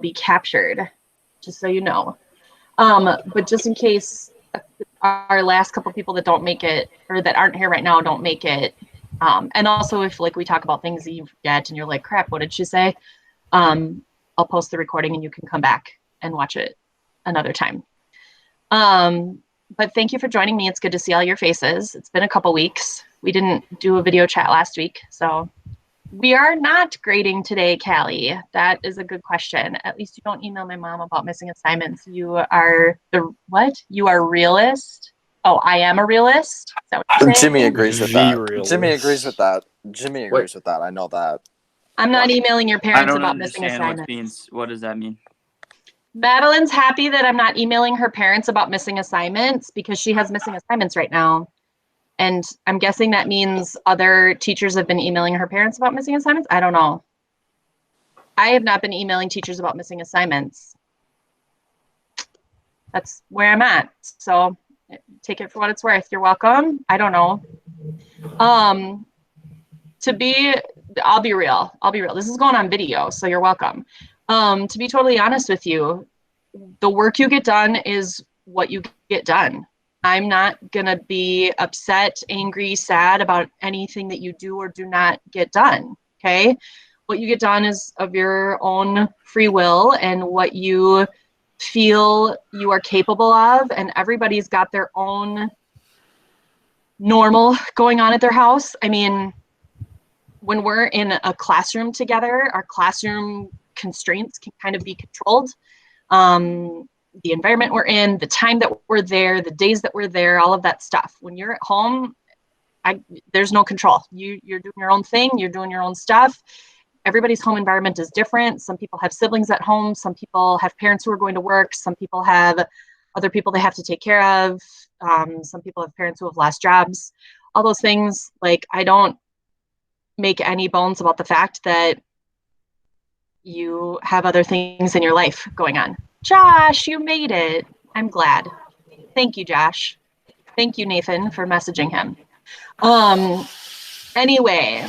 be captured, just so you know. But just in case our last couple people that don't make it, or that aren't here right now, don't make it, and also if like we talk about things that you forget and you're like, crap, what did she say? I'll post the recording and you can come back and watch it another time. But thank you for joining me. It's good to see all your faces. It's been a couple weeks. We didn't do a video chat last week, so we are not grading today, Callie. That is a good question. At least you don't email my mom about missing assignments. You are the what? You are a realist? Oh, I am a realist? Is that what you're saying? Jimmy agrees with The that. realist. Jimmy agrees with that. Jimmy agrees with that. I know that. I'm not emailing your I parents don't about missing understand assignments. what does that mean? Madeline's happy that I'm not emailing her parents about missing assignments because she has missing assignments right now. And I'm guessing that means other teachers have been emailing her parents about missing assignments. I don't know. I have not been emailing teachers about missing assignments. That's where I'm at. So take it for what it's worth. You're welcome. I don't know. I'll be real. This is going on video, so you're welcome. To be totally honest with you, the work you get done is what you get done. I'm not gonna be upset, angry, sad about anything that you do or do not get done, okay? What you get done is of your own free will and what you feel you are capable of, and everybody's got their own normal going on at their house. I mean, when we're in a classroom together, our classroom constraints can kind of be controlled. The environment we're in, the time that we're there, the days that we're there, all of that stuff. When you're at home, there's no control. You're doing your own thing, you're doing your own stuff. Everybody's home environment is different. Some people have siblings at home, some people have parents who are going to work, some people have other people they have to take care of, some people have parents who have lost jobs. All those things, like, I don't make any bones about the fact that you have other things in your life going on. Josh, you made it. I'm glad. Thank you, Josh. Thank you, Nathan, for messaging him. Anyway,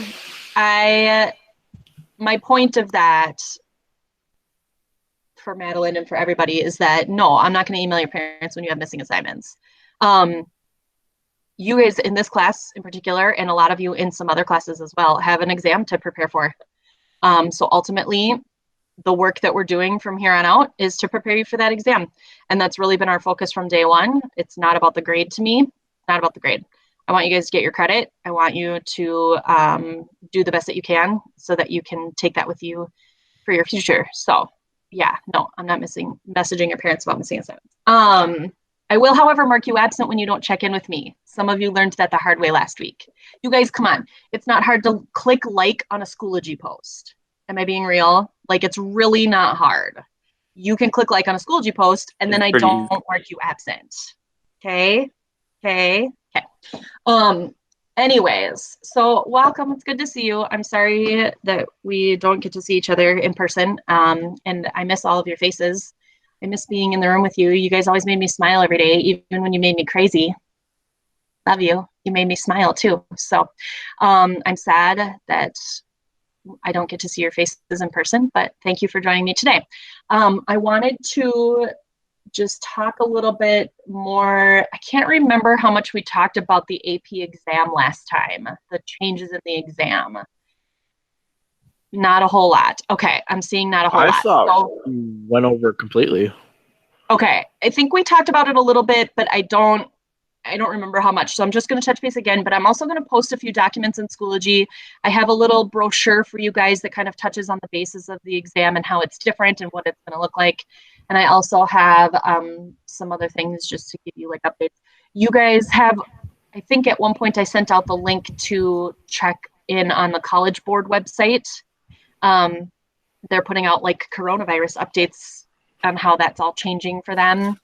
my point of that for Madeline and for everybody is that no, I'm not going to email your parents when you have missing assignments. You guys in this class in particular, and a lot of you in some other classes as well, have an exam to prepare for. So ultimately, the work that we're doing from here on out is to prepare you for that exam. And that's really been our focus from day one. It's not about the grade to me, not about the grade. I want you guys to get your credit. I want you to do the best that you can so that you can take that with you for your future. So yeah, no, I'm not messaging your parents about missing assignments. I will, however, mark you absent when you don't check in with me. Some of you learned that the hard way last week. You guys, come on. It's not hard to click like on a Schoology post. Am I being real? Like, it's really not hard. You can click like on a Schoology post, and then I don't mark you absent. Okay? Anyways, so welcome. It's good to see you. I'm sorry that we don't get to see each other in person, and I miss all of your faces. I miss being in the room with you. You guys always made me smile every day, even when you made me crazy. Love you. You made me smile too. So I'm sad that I don't get to see your faces in person, but thank you for joining me today. I wanted to just talk a little bit more. I can't remember how much we talked about the AP exam last time, the changes in the exam. Not a whole lot. Okay, I'm seeing not a whole lot. I thought we went over it completely. Okay, I think we talked about it a little bit, but I don't remember how much. So I'm just going to touch base again, but I'm also going to post a few documents in Schoology. I have a little brochure for you guys that kind of touches on the basis of the exam and how it's different and what it's going to look like. And I also have some other things just to give you like updates. You guys have, I think at one point I sent out the link to check in on the College Board website. They're putting out like coronavirus updates on how that's all changing for them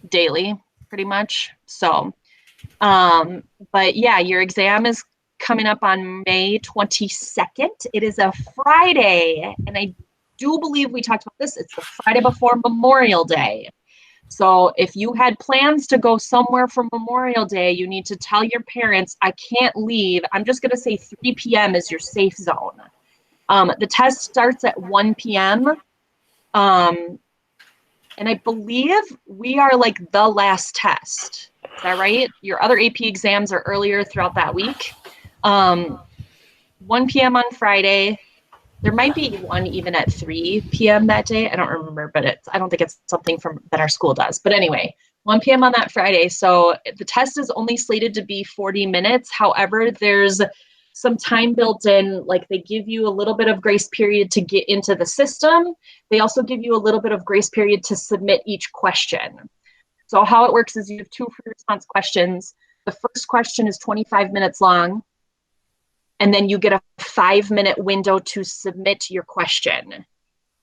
daily, pretty much. So, but yeah, your exam is coming up on May 22nd. It is a Friday, and I do believe we talked about this. It's the Friday before Memorial Day. So if you had plans to go somewhere for Memorial Day, you need to tell your parents, I can't leave. I'm just going to say 3 p.m. is your safe zone. The test starts at 1 p.m. And I believe we are like the last test. Is that right? Your other AP exams are earlier throughout that week. 1 p.m. on Friday. There might be one even at 3 p.m. that day. I don't remember, but I don't think it's something that our school does. But anyway, 1 p.m. on that Friday. So the test is only slated to be 40 minutes. However, there's some time built in, like they give you a little bit of grace period to get into the system. They also give you a little bit of grace period to submit each question. So how it works is you have 2 free response questions. The first question is 25 minutes long, and then you get a 5-minute window to submit your question.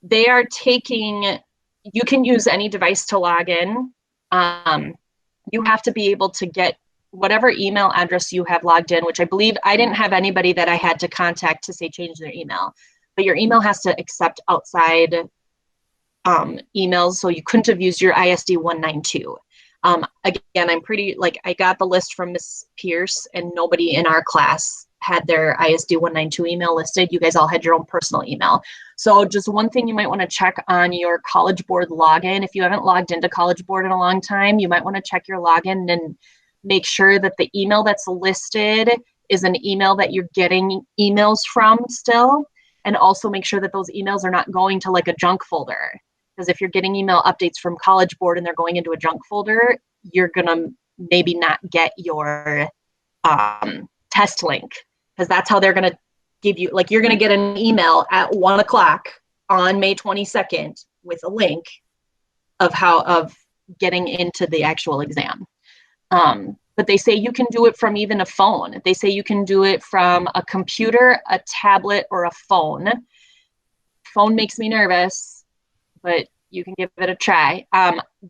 They are taking, you can use any device to log in. You have to be able to get whatever email address you have logged in, which I believe I didn't have anybody that I had to contact to say change their email, but your email has to accept outside emails. So you couldn't have used your ISD 192. Again, I'm pretty, like, I got the list from Miss Pierce and nobody in our class had their ISD 192 email listed. You guys all had your own personal email. So just one thing you might want to check on your College Board login. If you haven't logged into College Board in a long time, you might want to check your login and make sure that the email that's listed is an email that you're getting emails from still. And also make sure that those emails are not going to like a junk folder. Because if you're getting email updates from College Board and they're going into a junk folder, you're going to maybe not get your test link. Because that's how they're going to give you, like, you're going to get an email at 1 o'clock on May 22nd with a link of getting into the actual exam. But they say you can do it from even a phone. They say you can do it from a computer, a tablet, or a phone. Phone makes me nervous, but you can give it a try.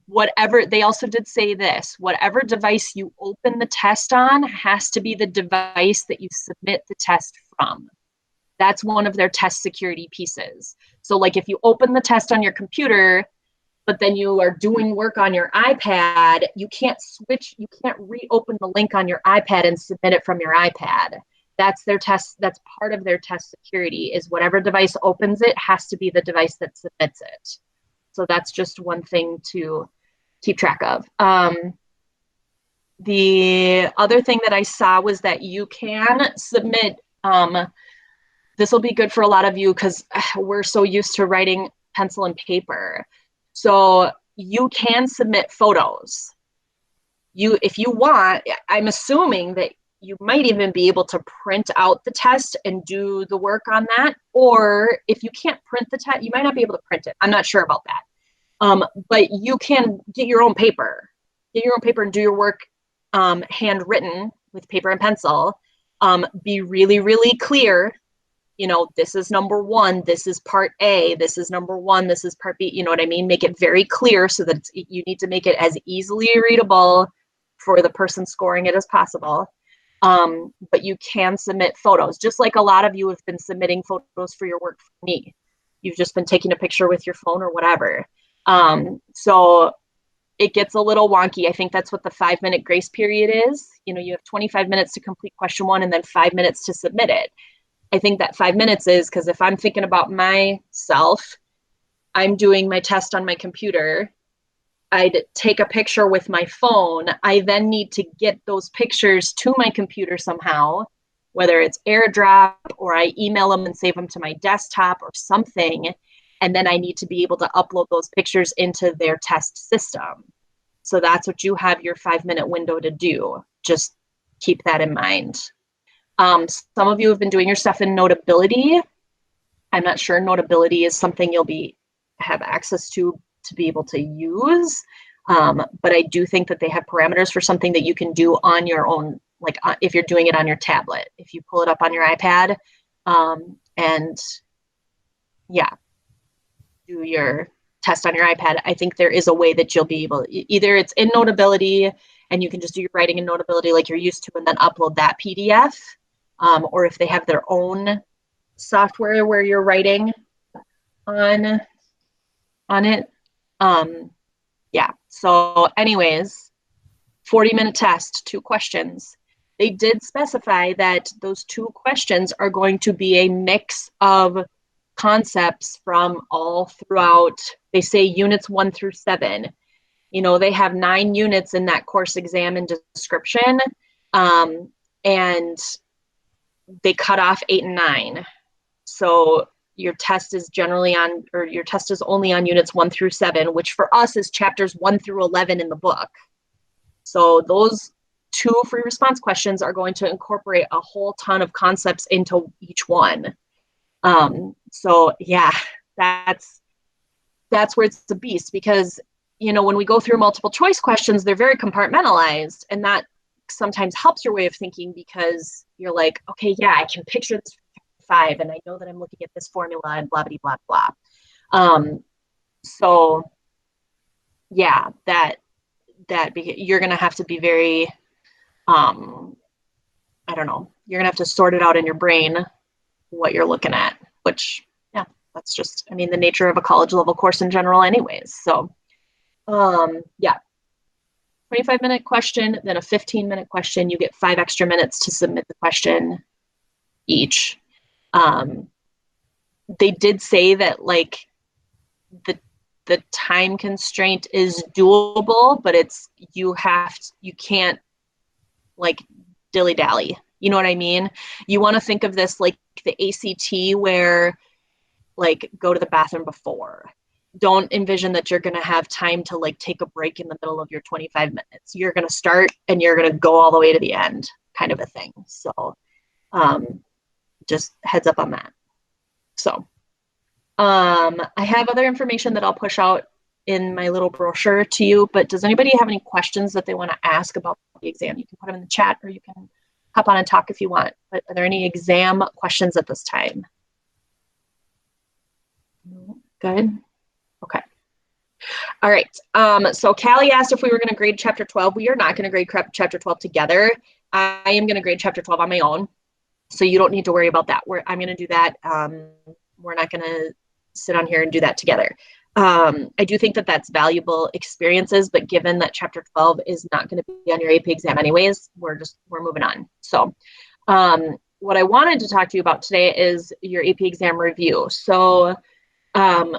Whatever, they also did say this, whatever device you open the test on has to be the device that you submit the test from. That's one of their test security pieces. So like if you open the test on your computer, but then you are doing work on your iPad, you can't reopen the link on your iPad and submit it from your iPad. That's their test. That's part of their test security, is whatever device opens it has to be the device that submits it. So that's just one thing to keep track of. The other thing that I saw was that you can submit, this will be good for a lot of you because we're so used to writing pencil and paper. So you can submit photos. If you want, I'm assuming that you might even be able to print out the test and do the work on that. Or if you can't print the test, you might not be able to print it. I'm not sure about that. But you can get your own paper. Get your own paper and do your work handwritten with paper and pencil. Be really, really clear. You know, this is number 1, this is part A, this is number 1, this is part B, you know what I mean? Make it very clear so that you need to make it as easily readable for the person scoring it as possible. But you can submit photos, just like a lot of you have been submitting photos for your work for me. You've just been taking a picture with your phone or whatever. So it gets a little wonky. I think that's what the 5-minute grace period is. You know, you have 25 minutes to complete question 1 and then 5 minutes to submit it. I think that 5 minutes is because if I'm thinking about myself, I'm doing my test on my computer. I'd take a picture with my phone. I then need to get those pictures to my computer somehow, whether it's AirDrop or I email them and save them to my desktop or something. And then I need to be able to upload those pictures into their test system. So that's what you have your 5-minute window to do. Just keep that in mind. Some of you have been doing your stuff in Notability. I'm not sure Notability is something you'll have access to be able to use. But I do think that they have parameters for something that you can do on your own, like if you're doing it on your tablet, if you pull it up on your iPad, and yeah, do your test on your iPad. I think there is a way that you'll be able, either it's in Notability and you can just do your writing in Notability like you're used to and then upload that PDF. Or if they have their own software where you're writing on it. Yeah, so anyways, 40-minute test, 2 questions. they did specify that those 2 questions are going to be a mix of concepts from all throughout, they say units 1 through 7. You know, they have 9 units in that course exam and description, and they cut off 8 and 9. So your test is your test is only on units 1 through 7, which for us is chapters 1 through 11 in the book. So those 2 free response questions are going to incorporate a whole ton of concepts into each one. So yeah, that's where it's a beast, because, you know, when we go through multiple choice questions, they're very compartmentalized, and that sometimes helps your way of thinking, because you're like, okay, yeah, I can picture this 5, and I know that I'm looking at this formula and blah, blah, blah, blah. So yeah, that you're going to have to be very, I don't know, you're going to have to sort it out in your brain what you're looking at, which, yeah, that's just, I mean, the nature of a college level course in general anyways. So, yeah, 25-minute question, then a 15-minute question. You get 5 extra minutes to submit the question each. They did say that, like, the time constraint is doable, but you can't, like, dilly-dally. You know what I mean? You want to think of this like the ACT, where, like, go to the bathroom before. Don't envision that you're going to have time to, like, take a break in the middle of your 25 minutes. You're going to start and you're going to go all the way to the end, kind of a thing. So just heads up on that. So I have other information that I'll push out in my little brochure to you, but does anybody have any questions that they want to ask about the exam? You can put them in the chat, or you can hop on and talk if you want. But are there any exam questions at this time? Good. Okay. All right. So Callie asked if we were going to grade chapter 12. We are not going to grade chapter 12 together. I am going to grade chapter 12 on my own, so you don't need to worry about that. I'm going to do that. We're not going to sit on here and do that together. I do think that that's valuable experiences, but given that chapter 12 is not going to be on your AP exam anyways, we're moving on. So what I wanted to talk to you about today is your AP exam review. So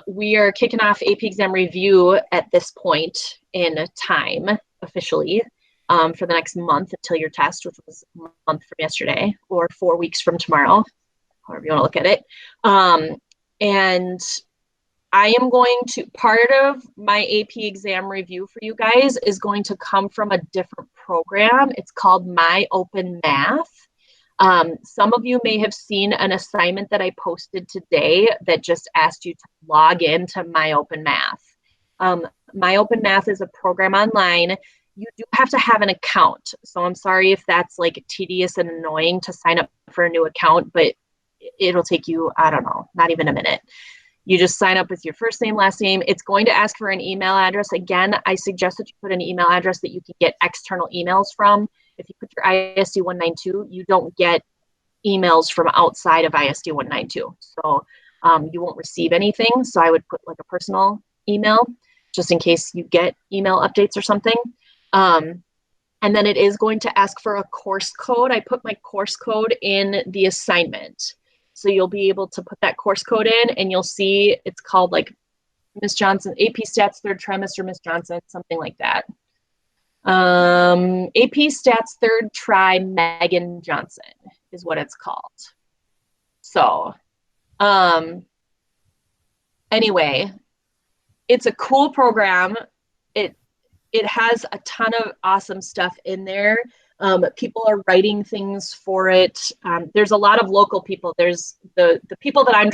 we are kicking off AP exam review at this point in time officially for the next month until your test, which was a month from yesterday, or 4 weeks from tomorrow, however you want to look at it. And I am going to, part of my AP exam review for you guys is going to come from a different program. It's called My Open Math. Some of you may have seen an assignment that I posted today that just asked you to log into My Open Math. My Open Math is a program online. You do have to have an account. So I'm sorry if that's, like, tedious and annoying to sign up for a new account, but it'll take you, I don't know, not even a minute. You just sign up with your first name, last name. It's going to ask for an email address. Again, I suggest that you put an email address that you can get external emails from. If you put your ISD 192, you don't get emails from outside of ISD 192. So you won't receive anything. So I would put, like, a personal email just in case you get email updates or something. And then it is going to ask for a course code. I put my course code in the assignment. So you'll be able to put that course code in, and you'll see it's called, like, Miss Johnson, AP Stats 3rd Trimester, Miss Johnson, something like that. AP Stats 3rd Try Megan Johnson is what it's called. So anyway, it's a cool program. It has a ton of awesome stuff in there. People are writing things for it. There's a lot of local people. There's the people that I'm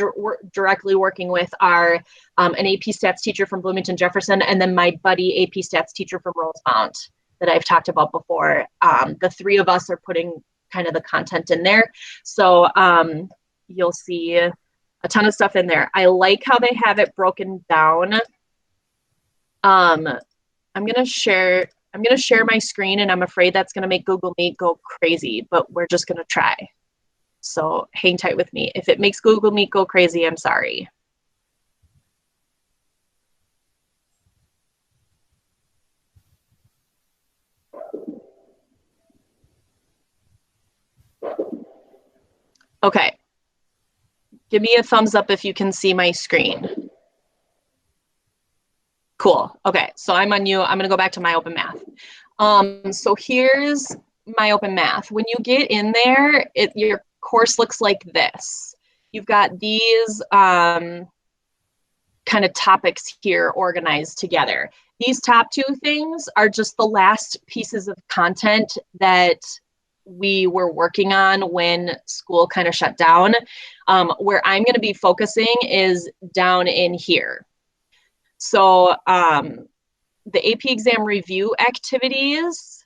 directly working with are an AP Stats teacher from Bloomington Jefferson, and then my buddy AP Stats teacher from Rosemount that I've talked about before. The 3 of us are putting kind of the content in there. So you'll see a ton of stuff in there. I like how they have it broken down. I'm gonna share my screen, and I'm afraid that's gonna make Google Meet go crazy, but we're just gonna try. So hang tight with me. If it makes Google Meet go crazy, I'm sorry. Okay. Give me a thumbs up if you can see my screen. Cool. Okay, so I'm on you. I'm going to go back to My Open Math. So here's My Open Math. When you get in there, your course looks like this. You've got these kind of topics here organized together. These top two things are just the last pieces of content that we were working on when school kind of shut down. Where I'm going to be focusing is down in here. So the AP exam review activities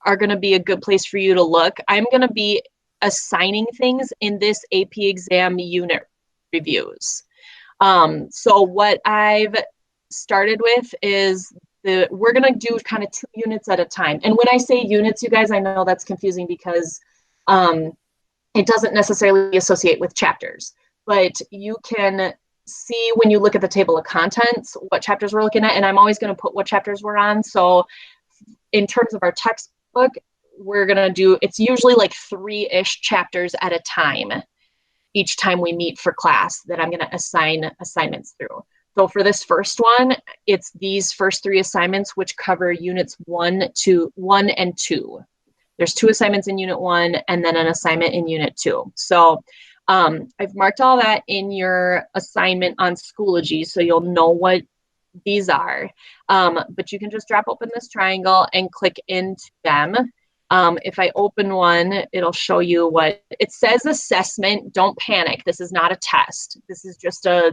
are going to be a good place for you to look. I'm going to be assigning things in this AP exam unit reviews. So what I've started with is we're going to do kind of 2 units at a time. And when I say units, you guys, I know that's confusing because it doesn't necessarily associate with chapters, but you can see when you look at the table of contents what chapters we're looking at, and I'm always going to put what chapters we're on. So in terms of our textbook, we're going to do, it's usually like 3-ish chapters at a time each time we meet for class that I'm going to assign assignments through. So for this first one, it's these first 3 assignments, which cover units 1 and 2. There's 2 assignments in unit 1 and then an assignment in unit 2. So I've marked all that in your assignment on Schoology, so you'll know what these are. But you can just drop open this triangle and click into them. If I open one, it'll show you what it says. Assessment. Don't panic. This is not a test. This is just a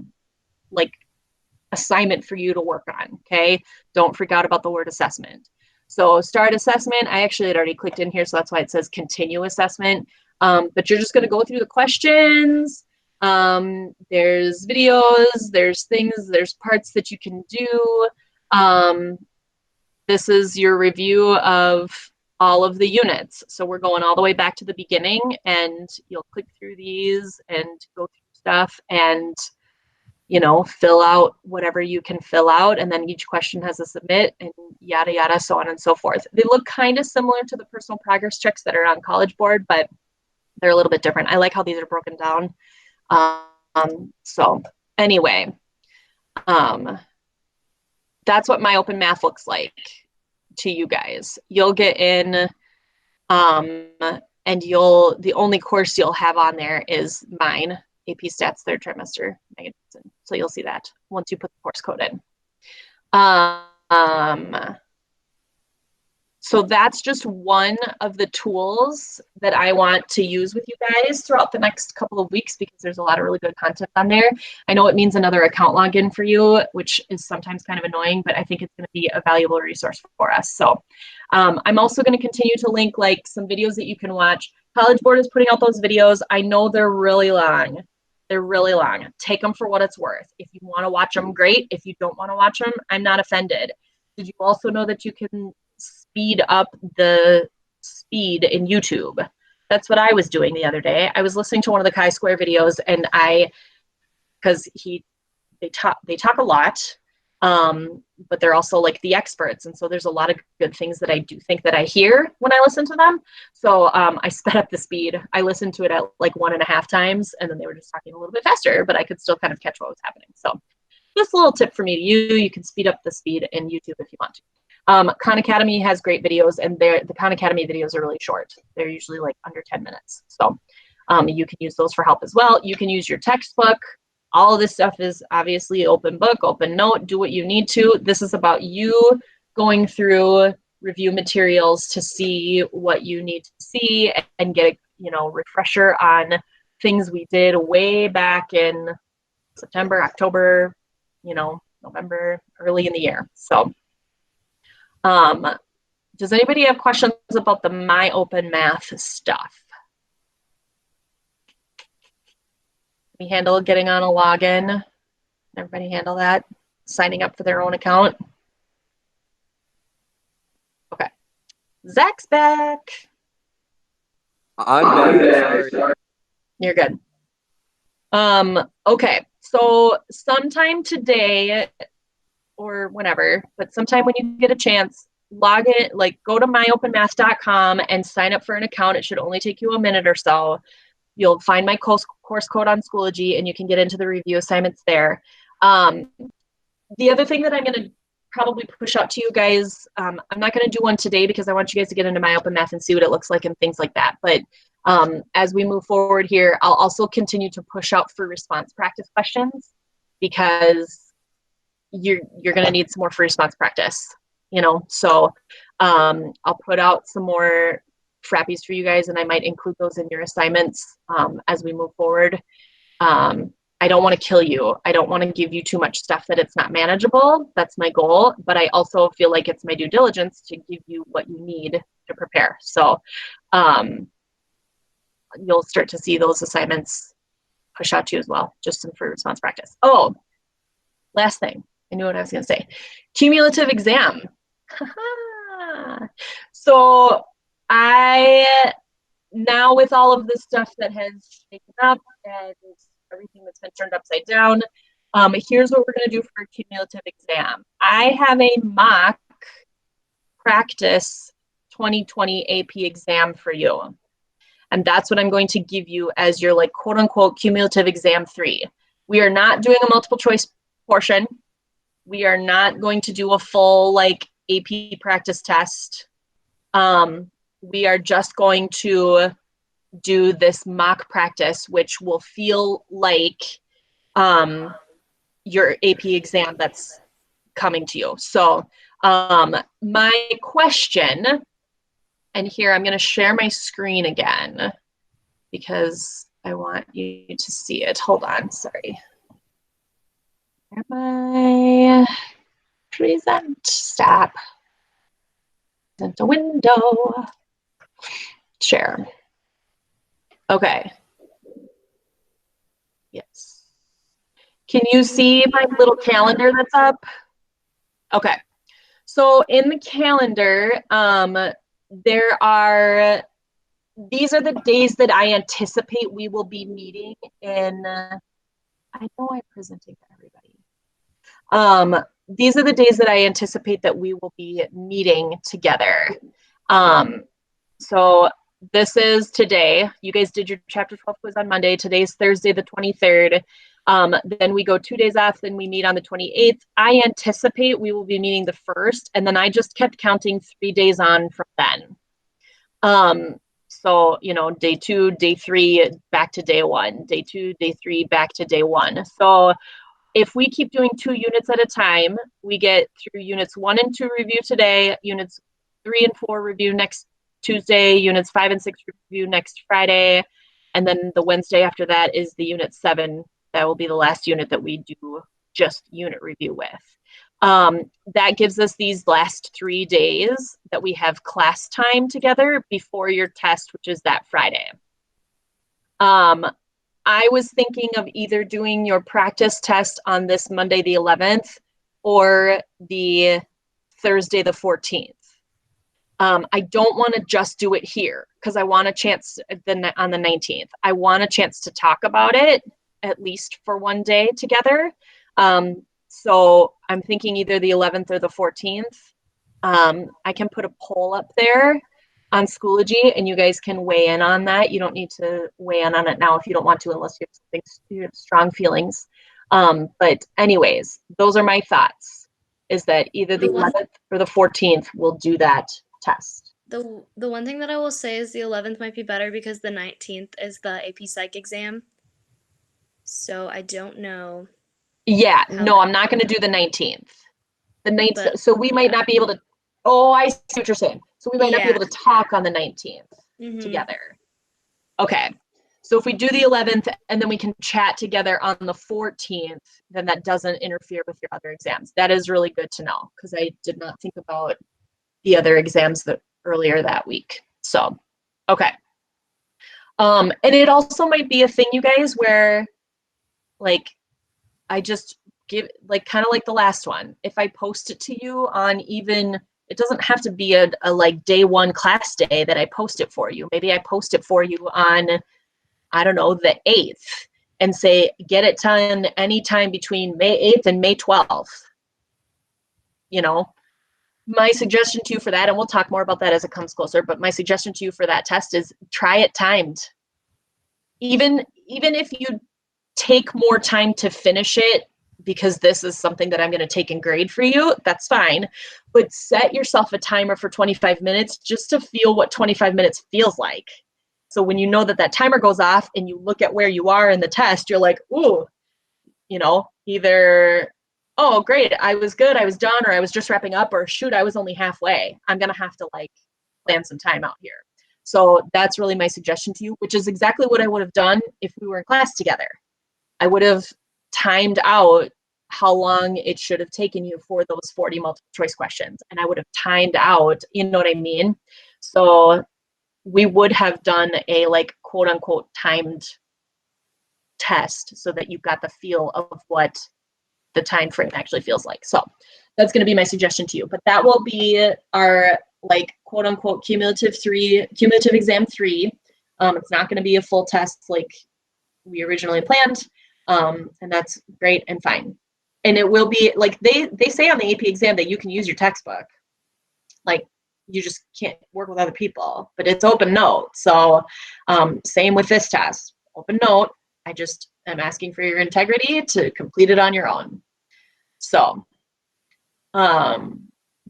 assignment for you to work on. Okay. Don't freak out about the word assessment. So start assessment. I actually had already clicked in here, so that's why it says continue assessment. But you're just going to go through the questions. There's videos, there's things, there's parts that you can do. This is your review of all of the units. So we're going all the way back to the beginning, and you'll click through these and go through stuff and, you know, fill out whatever you can fill out. And then each question has a submit and yada, yada, so on and so forth. They look kind of similar to the personal progress checks that are on College Board, but they're a little bit different. I like how these are broken down. So anyway, that's what My Open Math looks like to you guys. You'll get in, and the only course you'll have on there is mine, AP Stats 3rd trimester, Megan. So you'll see that once you put the course code in. So that's just one of the tools that I want to use with you guys throughout the next couple of weeks, because there's a lot of really good content on there. I know it means another account login for you, which is sometimes kind of annoying, but I think it's going to be a valuable resource for us. So I'm also going to continue to link like some videos that you can watch. College Board is putting out those videos. I know they're really long. They're really long. Take them for what it's worth. If you want to watch them, great. If you don't want to watch them, I'm not offended. Did you also know that you can speed up the speed in YouTube? That's what I was doing the other day. I was listening to one of the chi-square videos, and because they talk a lot, but they're also like the experts, and so there's a lot of good things that I do think that I hear when I listen to them. So I sped up the speed. I listened to it at like 1.5 times, and then they were just talking a little bit faster, but I could still kind of catch what was happening. So just a little tip for me to you can speed up the speed in YouTube if you want to. Khan Academy has great videos, and the Khan Academy videos are really short. They're usually like under 10 minutes. So you can use those for help as well. You can use your textbook. All of this stuff is obviously open book, open note, do what you need to. This is about you going through review materials to see what you need to see and get a refresher on things we did way back in September, October, November, early in the year. So does anybody have questions about the My Open Math stuff? We handle getting on a login. Everybody handle that? Signing up for their own account? Okay. Zach's back. I'm back. Sorry. You're good. Okay. So sometime today or whenever, but sometime when you get a chance, log in, go to myopenmath.com and sign up for an account. It should only take you a minute or so. You'll find my course code on Schoology, and you can get into the review assignments there. The other thing that I'm going to probably push out to you guys, I'm not going to do one today because I want you guys to get into my open math and see what it looks like and things like that. But as we move forward here, I'll also continue to push out for response practice questions, because you're going to need some more free response practice, you know. So I'll put out some more frappies for you guys, and I might include those in your assignments as we move forward. I don't want to kill you. I don't want to give you too much stuff that it's not manageable. That's my goal. But I also feel like it's my due diligence to give you what you need to prepare. So you'll start to see those assignments push out to you as well, just some free response practice. Oh, last thing. I knew what I was going to say. Cumulative exam. So now with all of this stuff that has shaken up and everything that's been turned upside down, here's what we're going to do for a cumulative exam. I have a mock practice 2020 AP exam for you. And that's what I'm going to give you as your like quote unquote cumulative exam 3. We are not doing a multiple choice portion. We are not going to do a full like AP practice test. We are just going to do this mock practice, which will feel like your AP exam that's coming to you. So my question, and here I'm going to share my screen again because I want you to see it. Hold on, sorry. Am I present? Stop. Present a window. Share. Okay. Yes. Can you see my little calendar that's up? Okay. So in the calendar, these are the days that I anticipate we will be meeting in, I know I'm presenting to everybody. These are the days that I anticipate that we will be meeting together. So this is today. You guys did your chapter 12 quiz on Monday. Today's Thursday, the 23rd. Then we go 2 days off, then we meet on the 28th. I anticipate we will be meeting the 1st, and then I just kept counting 3 days on from then. So, you know, day 2, day 3, back to day 1, day 2, day 3, back to day 1. So if we keep doing 2 units at a time, we get through units 1 and 2 review today, units 3 and 4 review next Tuesday, units 5 and 6 review next Friday, and then the Wednesday after that is the unit 7. That will be the last unit that we do just unit review with. That gives us these last 3 days that we have class time together before your test, which is that Friday. I was thinking of either doing your practice test on this Monday, the 11th, or the Thursday, the 14th. I don't want to just do it here because I want a chance on the 19th. I want a chance to talk about it at least for 1 day together. So I'm thinking either the 11th or the 14th. I can put a poll up there on Schoology and you guys can weigh in on that. You don't need to weigh in on it now if you don't want to, unless you have strong feelings. But anyways, those are my thoughts, is that either the 11th or the 14th will do that test. The one thing that I will say is the 11th might be better because the 19th is the AP Psych exam. So I don't know. Yeah, no, I'm not going to do the 19th. The 19th, so we might not be able to. Oh, I see what you're saying. So we might not be able to talk on the 19th together. Okay. So if we do the 11th and then we can chat together on the 14th, then that doesn't interfere with your other exams. That is really good to know because I did not think about the other exams earlier that week. So, okay. And it also might be a thing, you guys, where like I just give, like, kind of like the last one. If I post it to you on even, it doesn't have to be a like day 1 class day that I post it for you. Maybe I post it for you on, I don't know, the 8th and say, get it done anytime between May 8th and May 12th. You know, my suggestion to you for that, and we'll talk more about that as it comes closer, but my suggestion to you for that test is try it timed. even if you take more time to finish it, because this is something that I'm going to take and grade for you, that's fine. But set yourself a timer for 25 minutes just to feel what 25 minutes feels like. So when you know that that timer goes off and you look at where you are in the test, you're like, ooh, you know, either, oh, great, I was good, I was done, or I was just wrapping up, or shoot, I was only halfway. I'm going to have to like plan some time out here. So that's really my suggestion to you, which is exactly what I would have done if we were in class together. I would have timed out how long it should have taken you for those 40 multiple choice questions. And I would have timed out, you know what I mean? So we would have done a like quote unquote timed test so that you've got the feel of what the time frame actually feels like. So that's going to be my suggestion to you. But that will be our like quote unquote cumulative exam 3. It's not going to be a full test like we originally planned. And that's great and fine. And it will be like they say on the AP exam that you can use your textbook. Like you just can't work with other people, but it's open note. So same with this test, open note. I just am asking for your integrity to complete it on your own. So that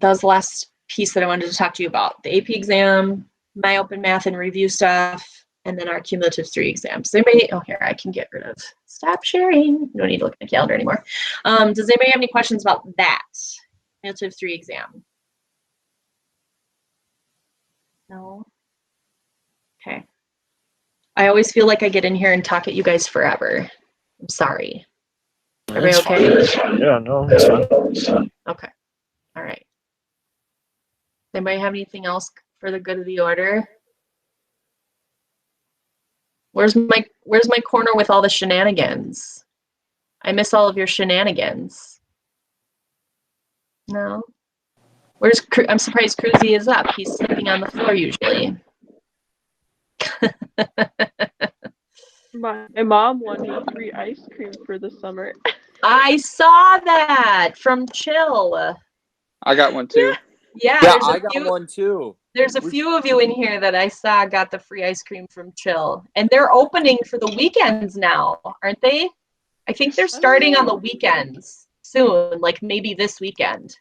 was the last piece that I wanted to talk to you about. The AP exam, my open math and review stuff, and then our cumulative 3 exams. Does anybody, oh, here, I can get rid of, stop sharing. You don't need to look at the calendar anymore. Does anybody have any questions about that? Cumulative 3 exam? No? Okay. I always feel like I get in here and talk at you guys forever. I'm sorry. Everybody okay? Fine. Yeah, no, it's fine. Okay. All right. Anybody have anything else for the good of the order? Where's my corner with all the shenanigans? I miss all of your shenanigans. No? I'm surprised Cruzy is up. He's sleeping on the floor usually. My mom won me free ice cream for the summer. I saw that from Chill. I got one too. Yeah, Yeah, I got one too. There's a few of you in here that I saw got the free ice cream from Chill. And they're opening for the weekends now, aren't they? I think they're starting on the weekends soon, like maybe this weekend.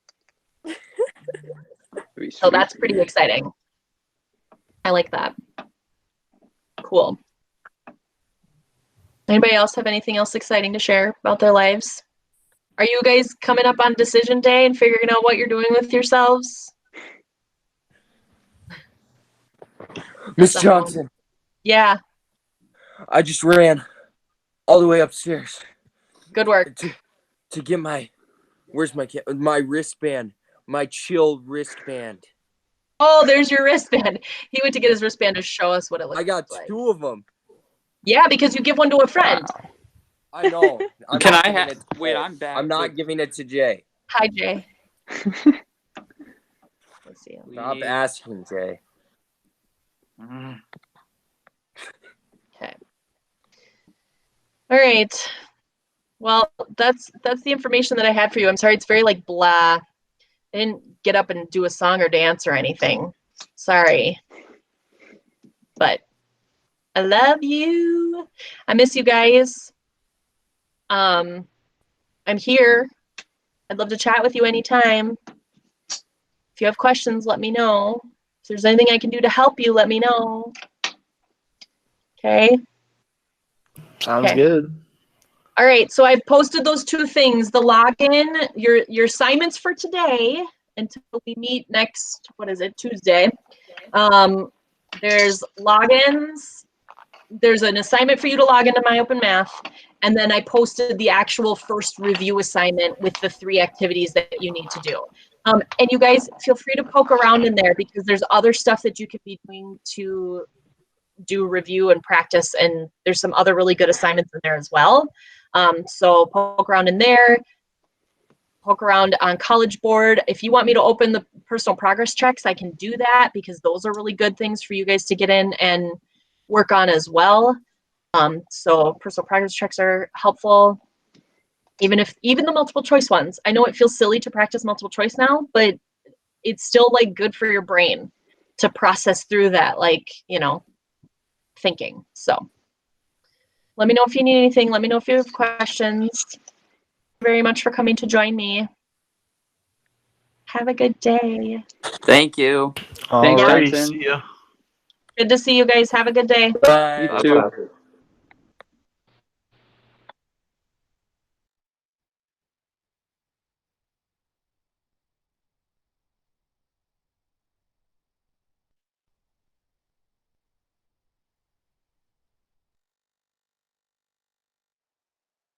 So that's pretty exciting. I like that. Cool. Anybody else have anything else exciting to share about their lives? Are you guys coming up on decision day and figuring out what you're doing with yourselves? Miss Johnson. Yeah. I just ran all the way upstairs. Good work. To get my, where's my wristband, my Chill wristband. Oh, there's your wristband. He went to get his wristband to show us what it looks like. I got 2 of them. Yeah, because you give one to a friend. Wow. I know. Can I have? Wait, I'm back. I'm not giving it to Jay. Hi, Jay. Let's see. Stop asking, Jay. Okay. All right. Well, that's the information that I had for you. I'm sorry, it's very like blah. I didn't get up and do a song or dance or anything. Sorry. But I love you. I miss you guys. I'm here. I'd love to chat with you anytime. If you have questions, let me know. If there's anything I can do to help you, let me know. Okay. Sounds good. All right, so I've posted those 2 things, the login, your assignments for today until we meet next, what is it, Tuesday. There's logins. There's an assignment for you to log into My Open Math, and then I posted the actual first review assignment with the 3 activities that you need to do. And you guys feel free to poke around in there because there's other stuff that you could be doing to do review and practice, and there's some other really good assignments in there as well. So poke around in there, poke around on College Board. If you want me to open the personal progress checks, I can do that because those are really good things for you guys to get in and work on as well. So personal progress checks are helpful. Even the multiple choice ones. I know it feels silly to practice multiple choice now, but it's still like good for your brain to process through that, like, you know, thinking. So Let me know if you need anything. Let me know if you have questions. Thank you very much for coming to join me. Have a good day. Thank you. All Thanks, right. Jensen. See ya. Good to see you guys. Have a good day. Bye. You too.